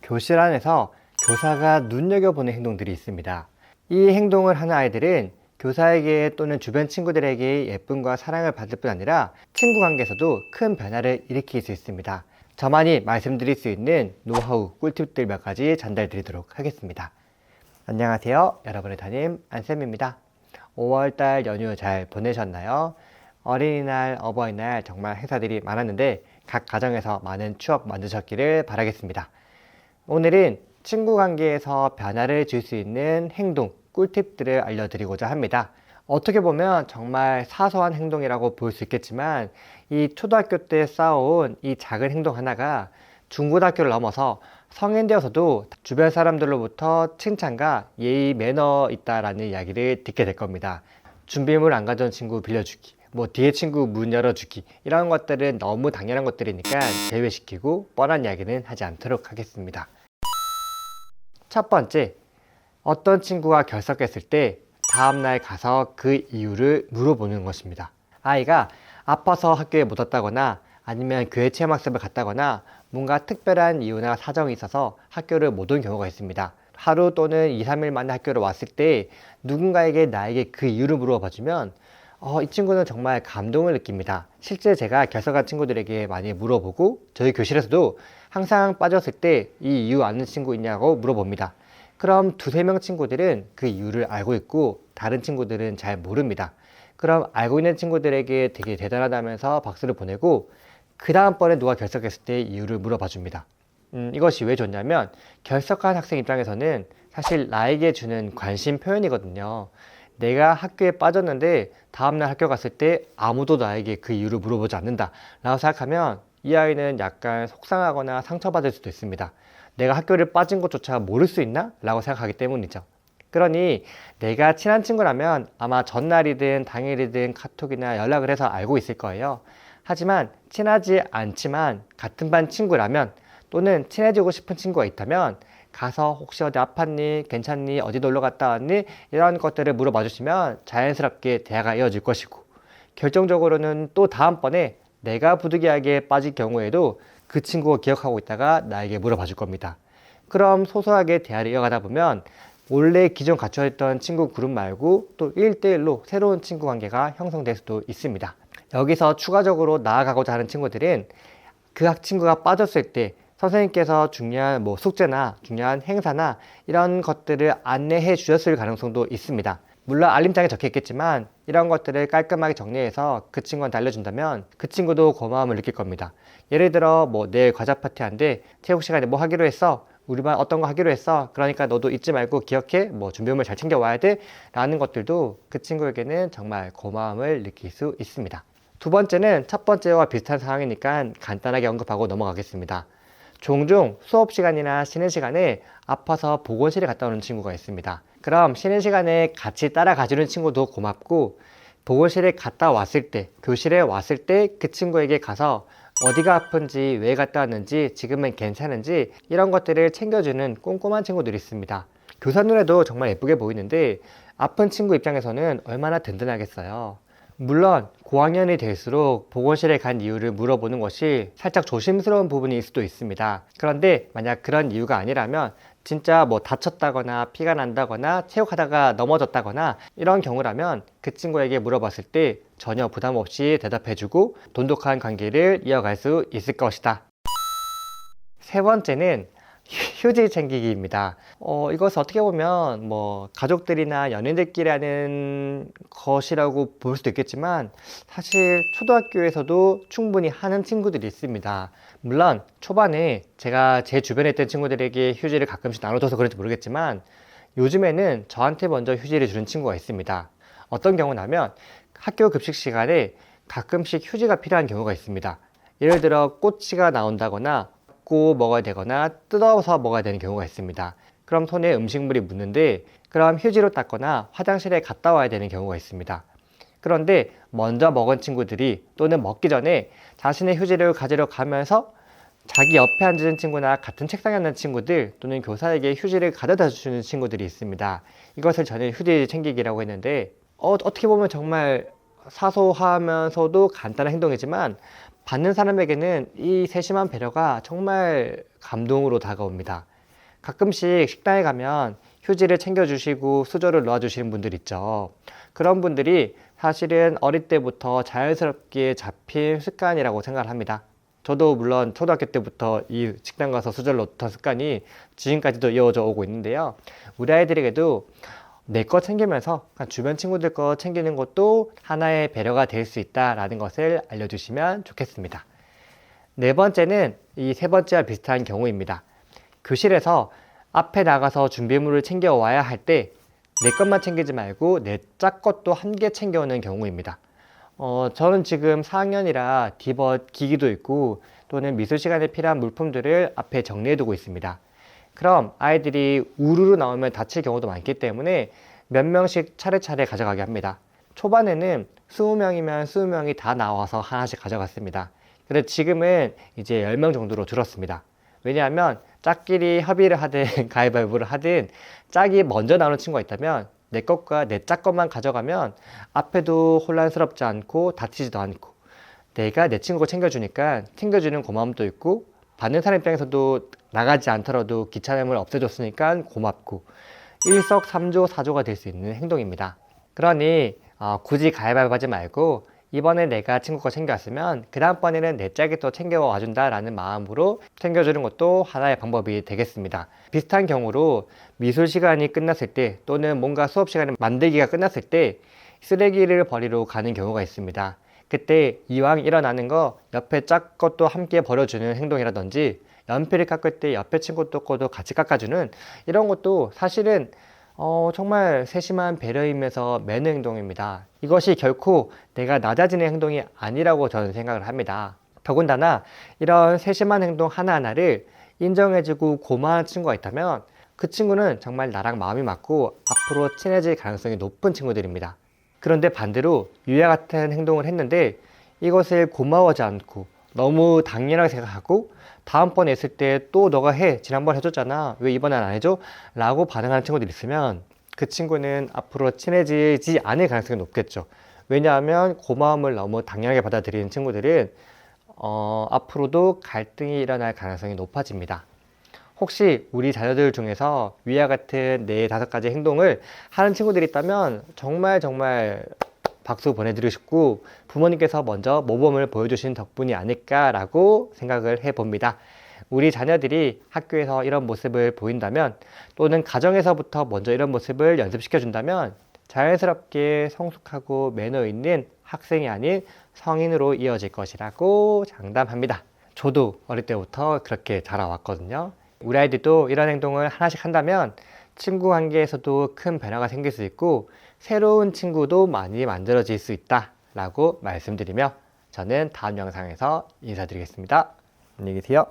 교실 안에서 교사가 눈여겨보는 행동들이 있습니다. 이 행동을 하는 아이들은 교사에게 또는 주변 친구들에게 예쁨과 사랑을 받을 뿐 아니라 친구 관계에서도 큰 변화를 일으킬 수 있습니다. 저만이 말씀드릴 수 있는 노하우, 꿀팁들 몇 가지 전달드리도록 하겠습니다. 안녕하세요. 여러분의 담임 안쌤입니다. 5월달 연휴 잘 보내셨나요? 어린이날, 어버이날 정말 행사들이 많았는데 각 가정에서 많은 추억 만드셨기를 바라겠습니다. 오늘은 친구 관계에서 변화를 줄 수 있는 행동, 꿀팁들을 알려드리고자 합니다. 어떻게 보면 정말 사소한 행동이라고 볼 수 있겠지만 이 초등학교 때 쌓아온 이 작은 행동 하나가 중고등학교를 넘어서 성인 되어서도 주변 사람들로부터 칭찬과 예의, 매너 있다라는 이야기를 듣게 될 겁니다. 준비물 안 가져온 친구 빌려주기, 뒤에 친구 문 열어주기, 이런 것들은 너무 당연한 것들이니까 제외시키고 뻔한 이야기는 하지 않도록 하겠습니다. 첫 번째, 어떤 친구가 결석했을 때 다음날 가서 그 이유를 물어보는 것입니다. 아이가 아파서 학교에 못 왔다거나 아니면 교회 체험학습을 갔다거나 뭔가 특별한 이유나 사정이 있어서 학교를 못 온 경우가 있습니다. 하루 또는 2, 3일 만에 학교를 왔을 때 누군가에게 나에게 그 이유를 물어봐주면 이 친구는 정말 감동을 느낍니다. 실제 제가 결석한 친구들에게 많이 물어보고 저희 교실에서도 항상 빠졌을 때 이 이유 아는 친구 있냐고 물어봅니다. 그럼 두세 명 친구들은 그 이유를 알고 있고 다른 친구들은 잘 모릅니다. 그럼 알고 있는 친구들에게 되게 대단하다면서 박수를 보내고 그 다음번에 누가 결석했을 때 이유를 물어봐 줍니다. 이것이 왜 좋냐면 결석한 학생 입장에서는 사실 나에게 주는 관심 표현이거든요. 내가 학교에 빠졌는데 다음날 학교 갔을 때 아무도 나에게 그 이유를 물어보지 않는다 라고 생각하면 이 아이는 약간 속상하거나 상처받을 수도 있습니다. 내가 학교를 빠진 것조차 모를 수 있나? 라고 생각하기 때문이죠. 그러니 내가 친한 친구라면 아마 전날이든 당일이든 카톡이나 연락을 해서 알고 있을 거예요. 하지만 친하지 않지만 같은 반 친구라면 또는 친해지고 싶은 친구가 있다면 가서 혹시 어디 아팠니? 괜찮니? 어디 놀러 갔다 왔니? 이런 것들을 물어봐 주시면 자연스럽게 대화가 이어질 것이고 결정적으로는 또 다음번에 내가 부득이하게 빠질 경우에도 그 친구가 기억하고 있다가 나에게 물어봐 줄 겁니다. 그럼 소소하게 대화를 이어가다 보면 원래 기존 갖춰 있던 친구 그룹 말고 또 1대1로 새로운 친구 관계가 형성될 수도 있습니다. 여기서 추가적으로 나아가고자 하는 친구들은 그 친구가 빠졌을 때 선생님께서 중요한 숙제나 중요한 행사나 이런 것들을 안내해 주셨을 가능성도 있습니다. 물론 알림장에 적혀 있겠지만 이런 것들을 깔끔하게 정리해서 그 친구한테 알려준다면 그 친구도 고마움을 느낄 겁니다. 예를 들어 내일 과자 파티한데 체육 시간에 뭐 하기로 했어? 우리 반 어떤 거 하기로 했어? 그러니까 너도 잊지 말고 기억해. 준비물 잘 챙겨 와야 돼. 라는 것들도 그 친구에게는 정말 고마움을 느낄 수 있습니다. 두 번째는 첫 번째와 비슷한 상황이니까 간단하게 언급하고 넘어가겠습니다. 종종 수업 시간이나 쉬는 시간에 아파서 보건실에 갔다 오는 친구가 있습니다. 그럼 쉬는 시간에 같이 따라가주는 친구도 고맙고 보건실에 갔다 왔을 때, 교실에 왔을 때 그 친구에게 가서 어디가 아픈지, 왜 갔다 왔는지, 지금은 괜찮은지 이런 것들을 챙겨주는 꼼꼼한 친구들이 있습니다. 교사 눈에도 정말 예쁘게 보이는데 아픈 친구 입장에서는 얼마나 든든하겠어요. 물론 고학년이 될수록 보건실에 간 이유를 물어보는 것이 살짝 조심스러운 부분일 수도 있습니다. 그런데 만약 그런 이유가 아니라면 진짜 다쳤다거나 피가 난다거나 체육하다가 넘어졌다거나 이런 경우라면 그 친구에게 물어봤을 때 전혀 부담 없이 대답해주고 돈독한 관계를 이어갈 수 있을 것이다. 세 번째는 휴지 챙기기입니다. 이것을 어떻게 보면 가족들이나 연인들끼리 하는 것이라고 볼 수도 있겠지만 사실 초등학교에서도 충분히 하는 친구들이 있습니다. 물론 초반에 제가 제 주변에 있던 친구들에게 휴지를 가끔씩 나눠줘서 그런지 모르겠지만 요즘에는 저한테 먼저 휴지를 주는 친구가 있습니다. 어떤 경우냐면 학교 급식 시간에 가끔씩 휴지가 필요한 경우가 있습니다. 예를 들어 꼬치가 나온다거나 고 먹어야 되거나 뜯어서 먹어야 되는 경우가 있습니다. 그럼 손에 음식물이 묻는데 그럼 휴지로 닦거나 화장실에 갔다 와야 되는 경우가 있습니다. 그런데 먼저 먹은 친구들이 또는 먹기 전에 자신의 휴지를 가지러 가면서 자기 옆에 앉은 친구나 같은 책상에 앉는 친구들 또는 교사에게 휴지를 가져다 주는 친구들이 있습니다. 이것을 저는 휴지 챙기기라고 했는데 어떻게 보면 정말 사소하면서도 간단한 행동이지만 받는 사람에게는 이 세심한 배려가 정말 감동으로 다가옵니다. 가끔씩 식당에 가면 휴지를 챙겨주시고 수저를 놓아주시는 분들 있죠. 그런 분들이 사실은 어릴 때부터 자연스럽게 잡힌 습관이라고 생각을 합니다. 저도 물론 초등학교 때부터 이 식당 가서 수저를 놓던 습관이 지금까지도 이어져 오고 있는데요. 우리 아이들에게도 내 거 챙기면서 주변 친구들 거 챙기는 것도 하나의 배려가 될 수 있다라는 것을 알려주시면 좋겠습니다. 네 번째는 이 세 번째와 비슷한 경우입니다. 교실에서 앞에 나가서 준비물을 챙겨와야 할 때 내 것만 챙기지 말고 내 짝 것도 함께 챙겨오는 경우입니다. 저는 지금 4학년이라 디벗 기기도 있고 또는 미술 시간에 필요한 물품들을 앞에 정리해 두고 있습니다. 그럼 아이들이 우르르 나오면 다칠 경우도 많기 때문에 몇 명씩 차례차례 가져가게 합니다. 초반에는 20명이면 20명이 다 나와서 하나씩 가져갔습니다. 근데 지금은 이제 10명 정도로 줄었습니다. 왜냐하면 짝끼리 협의를 하든 가위바위보를 하든 짝이 먼저 나오는 친구가 있다면 내 것과 내 짝 것만 가져가면 앞에도 혼란스럽지 않고 다치지도 않고 내가 내 친구 거 챙겨주니까 챙겨주는 고마움도 있고 받는 사람 입장에서도 나가지 않더라도 귀찮음을 없애줬으니까 고맙고 일석삼조 사조가 될 수 있는 행동입니다. 그러니 굳이 가위바위보 하지 말고 이번에 내가 친구 거 챙겨왔으면 그 다음번에는 내 짝이 또 챙겨와 준다 라는 마음으로 챙겨주는 것도 하나의 방법이 되겠습니다. 비슷한 경우로 미술 시간이 끝났을 때 또는 뭔가 수업 시간에 만들기가 끝났을 때 쓰레기를 버리러 가는 경우가 있습니다. 그때 이왕 일어나는 거 옆에 짝 것도 함께 버려주는 행동이라든지 연필을 깎을 때 옆에 친구 것도 같이 깎아주는 이런 것도 사실은 정말 세심한 배려이면서 매너 행동입니다. 이것이 결코 내가 낮아지는 행동이 아니라고 저는 생각을 합니다. 더군다나 이런 세심한 행동 하나하나를 인정해주고 고마운 친구가 있다면 그 친구는 정말 나랑 마음이 맞고 앞으로 친해질 가능성이 높은 친구들입니다. 그런데 반대로 유야 같은 행동을 했는데 이것을 고마워하지 않고 너무 당연하게 생각하고 다음번에 했을 때 또 너가 해, 지난번 해줬잖아, 왜 이번엔 안 해줘? 라고 반응하는 친구들이 있으면 그 친구는 앞으로 친해지지 않을 가능성이 높겠죠. 왜냐하면 고마움을 너무 당연하게 받아들이는 친구들은 앞으로도 갈등이 일어날 가능성이 높아집니다. 혹시 우리 자녀들 중에서 위와 같은 4, 5가지 행동을 하는 친구들이 있다면 정말 박수 보내드리고 싶고 부모님께서 먼저 모범을 보여주신 덕분이 아닐까라고 생각을 해봅니다. 우리 자녀들이 학교에서 이런 모습을 보인다면 또는 가정에서부터 먼저 이런 모습을 연습시켜 준다면 자연스럽게 성숙하고 매너 있는 학생이 아닌 성인으로 이어질 것이라고 장담합니다. 저도 어릴 때부터 그렇게 자라왔거든요. 우리 아이들도 이런 행동을 하나씩 한다면 친구 관계에서도 큰 변화가 생길 수 있고 새로운 친구도 많이 만들어질 수 있다 라고 말씀드리며 저는 다음 영상에서 인사드리겠습니다. 안녕히 계세요.